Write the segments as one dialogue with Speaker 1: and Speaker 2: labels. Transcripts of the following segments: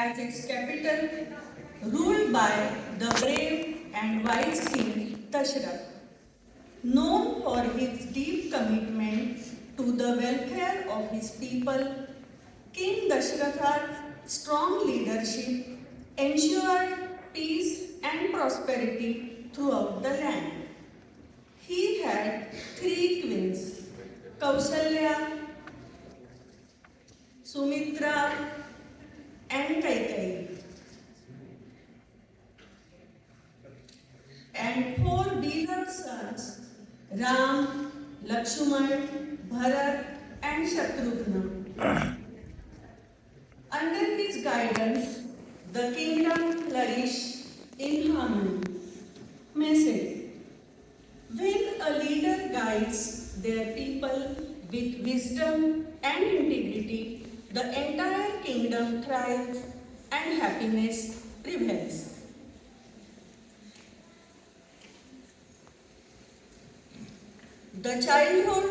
Speaker 1: as its capital, ruled by the brave and wise king Dashrath. Known for his deep commitment to the welfare of his people, King Dashratha's strong leadership ensured peace and prosperity throughout the land. He had three queens, Kausalya, Sumitra, and Kaikeyi, and four beloved sons, Ram, Lakshman, Bharat, and Shatrughna. Under his guidance, the kingdom flourished in harmony. Message: when a leader guides their people with wisdom and integrity, the entire kingdom thrives and happiness prevails. The childhood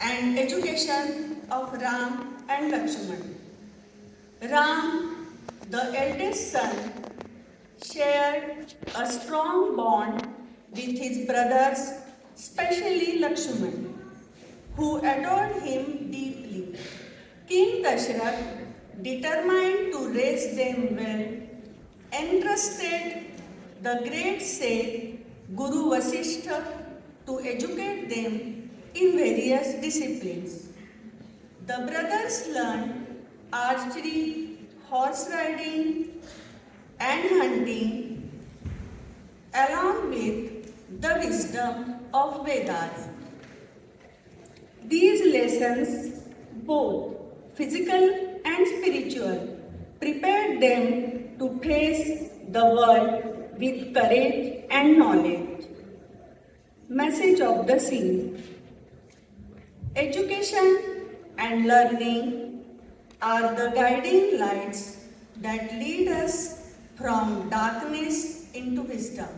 Speaker 1: and education of Ram and Lakshman. Ram, the eldest son, shared a strong bond with his brothers, especially Lakshman, who adored him deeply. King Dashrath, determined to raise them well, entrusted the great sage Guru Vasishtha to educate them in various disciplines. The brothers learned archery, horse riding, and hunting, along with the wisdom of Vedas. These lessons, both physical and spiritual, prepared them to face the world with courage and knowledge. Message of the scene: education and learning are the guiding lights that lead us from darkness into wisdom.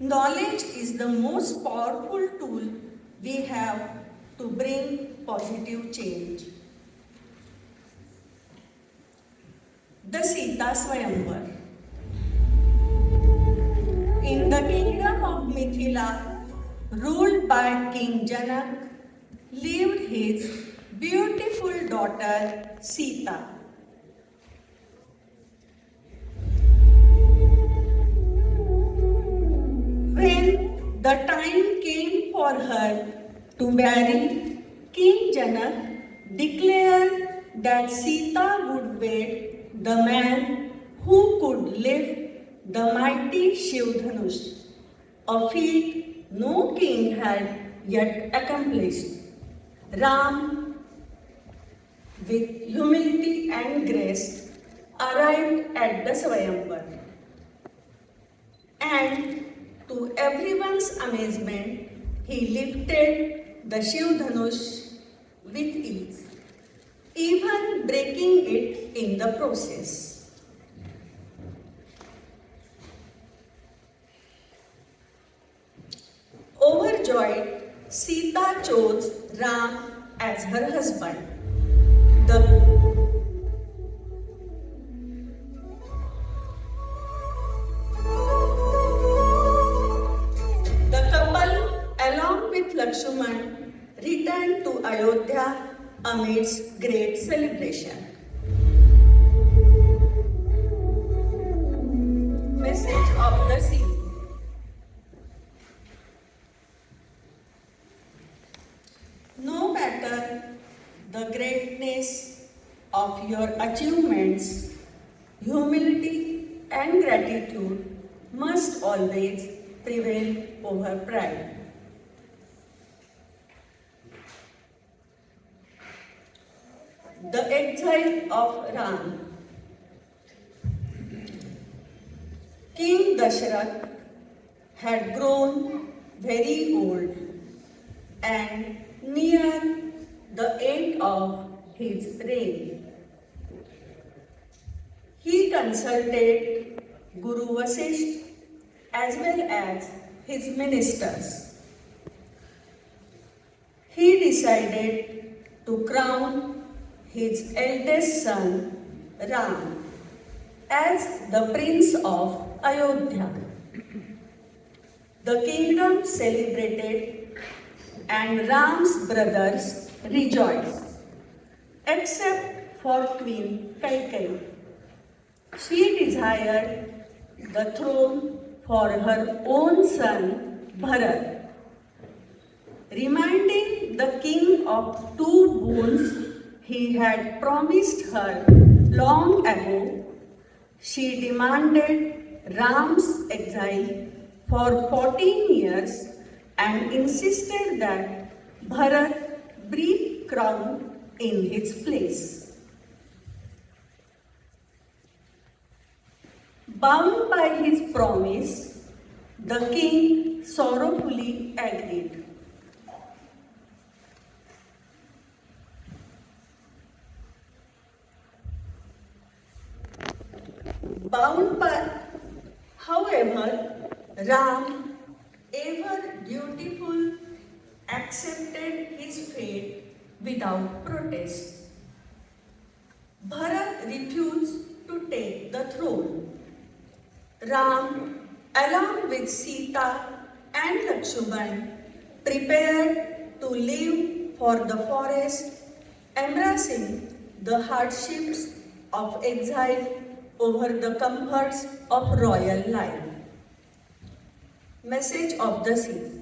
Speaker 1: Knowledge is the most powerful tool we have to bring positive change. The Sita Swayamvar. In the kingdom of Mithila, ruled by King Janak, lived his beautiful daughter Sita. When the time came for her to marry, King Janak declared that Sita would wed the man who could lift the mighty Shivdhanush, a feat no king had yet accomplished. Ram, with humility and grace, arrived at the Swayamvar. And to everyone's amazement, he lifted the Shivdhanush with ease, even breaking it in the process. Overjoyed, Sita chose Ram as her husband. The couple, along with Lakshman, returned to Ayodhya amidst great celebration. Message of the scene. No matter the greatness of your achievements, humility and gratitude must always prevail over pride. The exile of Ram. King Dashrath had grown very old and near the end of his reign. He consulted Guru Vasishtha as well as his ministers. He decided to crown his eldest son Ram as the Prince of Ayodhya. The kingdom celebrated and Ram's brothers rejoiced, except for Queen Kaikeyi. She desired the throne for her own son Bharat, reminding the king of two boons he had promised her long ago. She demanded Ram's exile for 14 years and insisted that Bharat be crowned in his place. Bound by his promise, the king sorrowfully agreed. Bound by, however, Ram, ever dutiful, accepted his fate without protest. Bharat refused to take the throne. Ram, along with Sita and Lakshman, prepared to leave for the forest, embracing the hardships of exile over the comforts of royal life. Message of the sea.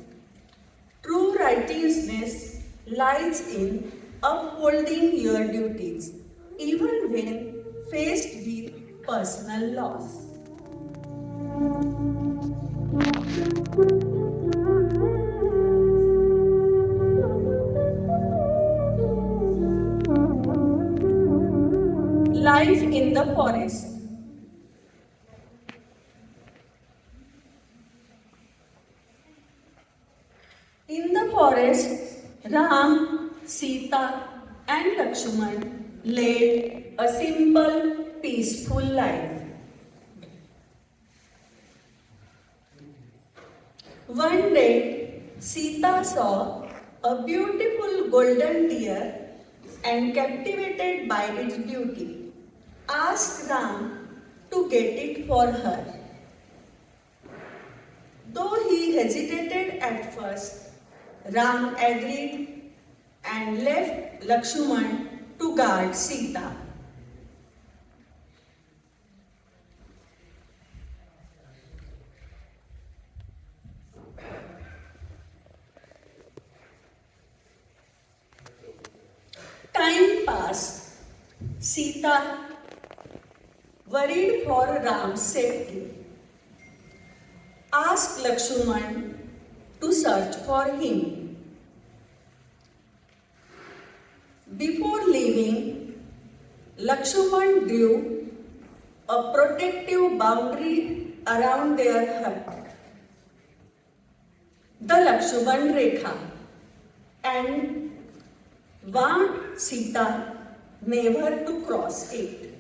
Speaker 1: True righteousness lies in upholding your duties, even when faced with personal loss. Life in the forest. In the forest, Ram, Sita, and Lakshman led a simple, peaceful life. One day, Sita saw a beautiful golden deer and, captivated by its beauty, asked Ram to get it for her. Though he hesitated at first, Ram agreed and left Lakshman to guard Sita. Time passed. Sita, worried for Ram's safety, asked Lakshman to search for him. Before leaving, Lakshman drew a protective boundary around their hut, the Lakshman Rekha, and warned Sita never to cross it.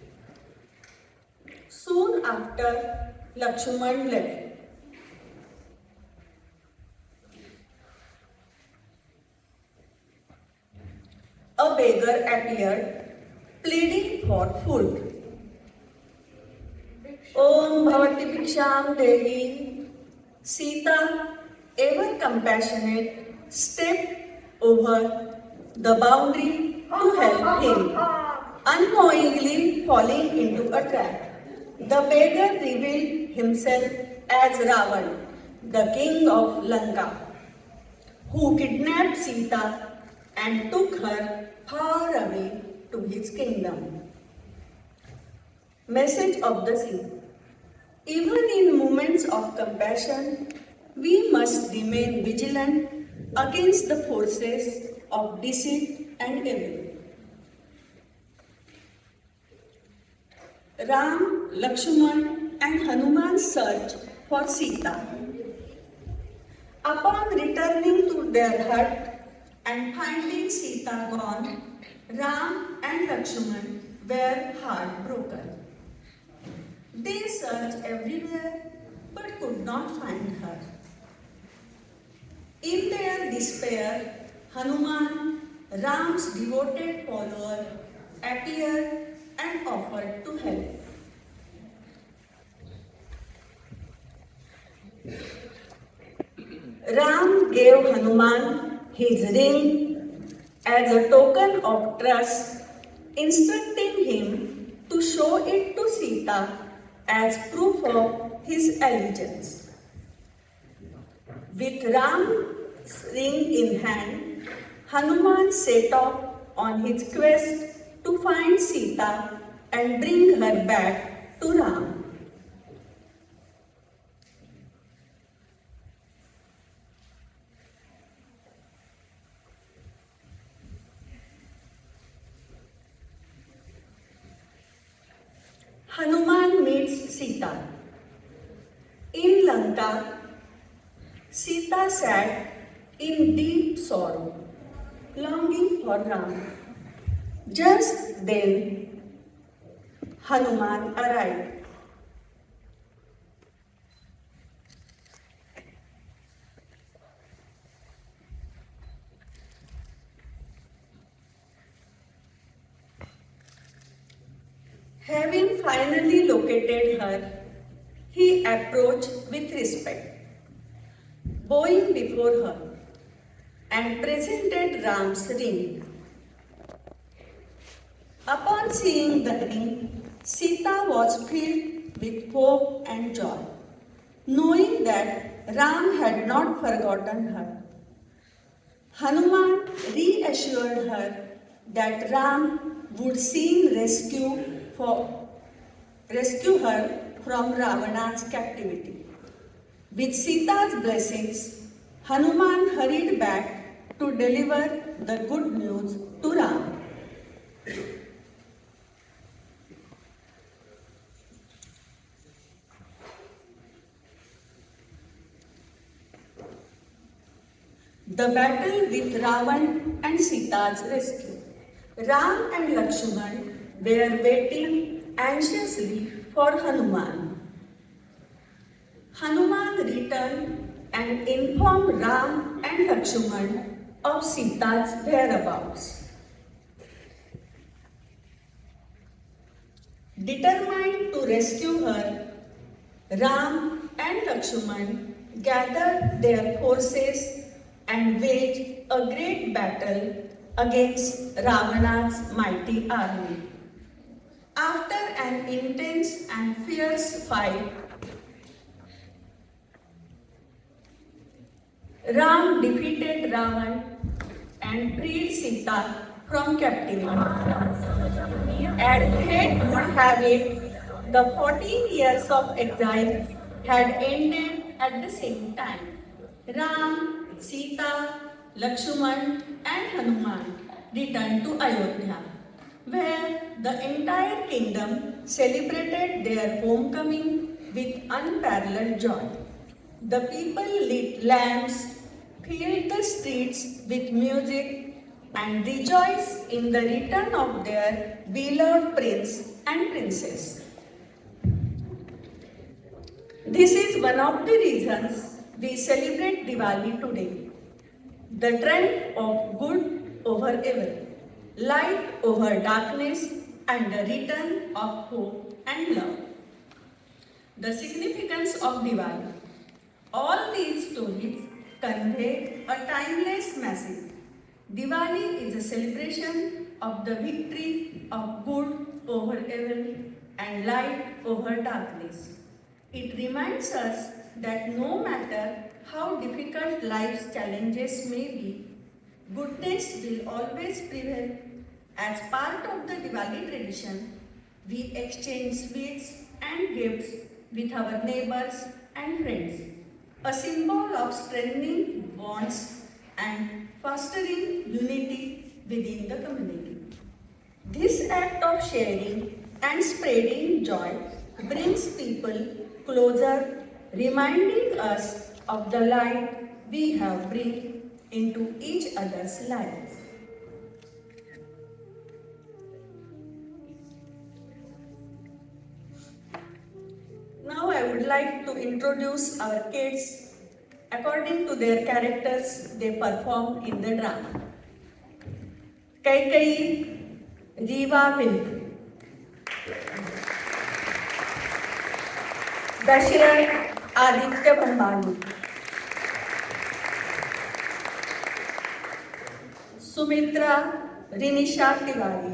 Speaker 1: Soon after, Lakshman left. A beggar appeared, pleading for food. Om Bhavati Bhiksham Dehi. Sita, ever compassionate, stepped over the boundary to help him, unknowingly falling into a trap. The beggar revealed himself as Ravan, the king of Lanka, who kidnapped Sita and took her far away to his kingdom. Message of the sea. Even in moments of compassion, we must remain vigilant against the forces of deceit and evil. Ram, Lakshman, and Hanuman searched for Sita. Upon returning to their hut and finding Sita gone, Ram and Lakshman were heartbroken. They searched everywhere but could not find her. In their despair, Hanuman, Ram's devoted follower, appeared and offered to help. gave Hanuman his ring as a token of trust, instructing him to show it to Sita as proof of his allegiance. With Ram's ring in hand, Hanuman set off on his quest to find Sita and bring her back to Ram. Hanuman meets Sita. In Lanka, Sita sat in deep sorrow, longing for Ram. Just then, Hanuman arrived. Having finally located her, he approached with respect, bowing before her, and presented Ram's ring. Upon seeing the ring, Sita was filled with hope and joy, knowing that Ram had not forgotten her. Hanuman reassured her that Ram would soon rescue her from Ravana's captivity. With Sita's blessings, Hanuman hurried back to deliver the good news to Ram. The battle with Ravan and Sita's rescue. Ram and Lakshman were waiting anxiously for Hanuman. Hanuman returned and informed Ram and Lakshman of Sita's whereabouts. Determined to rescue her, Ram and Lakshman gathered their forces and waged a great battle against Ravana's mighty army. After an intense and fierce fight, Ram defeated Ravan and freed Sita from captivity. And fate would have it, the 14 years of exile had ended at the same time. Ram, Sita, Lakshman and Hanuman returned to Ayodhya, where the entire kingdom celebrated their homecoming with unparalleled joy. The people lit lamps, filled the streets with music, and rejoiced in the return of their beloved prince and princess. This is one of the reasons we celebrate Diwali today. The trend of good over evil, light over darkness, and the return of hope and love. The significance of Diwali. All these stories convey a timeless message. Diwali is a celebration of the victory of good over evil and light over darkness. It reminds us that no matter how difficult life's challenges may be, goodness will always prevail. As part of the Diwali tradition, we exchange sweets and gifts with our neighbors and friends, a symbol of strengthening bonds and fostering unity within the community. This act of sharing and spreading joy brings people closer, reminding us of the light we have breathed into each other's lives. Now I would like to introduce our kids. According to their characters, they perform in the drama. Kaikai, Riva Vilk. Dasharath, Aditya Bambani. Sumitra Rinisha Tiwari,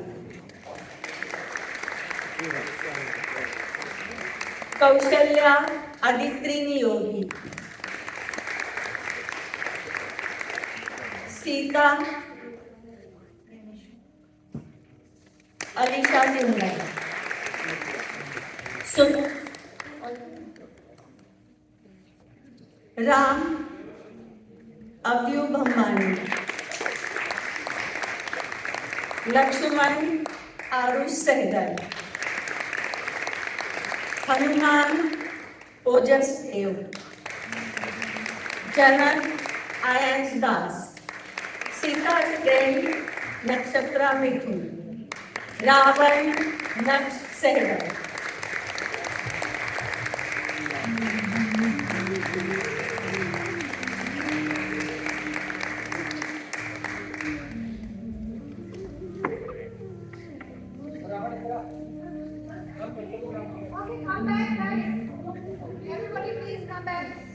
Speaker 1: Kaushalya Aditri Niyogi, Sita Alisha Jindal, Ram Avyu Bhambani, Lakshman Aarush Sehgal, Hanuman Ojas Dev, Janak Aayansh Das, Sita friend Nakshatra Mithun, Ravan Naksh Sehgal,
Speaker 2: Okay, come back, guys. Everybody, please come back.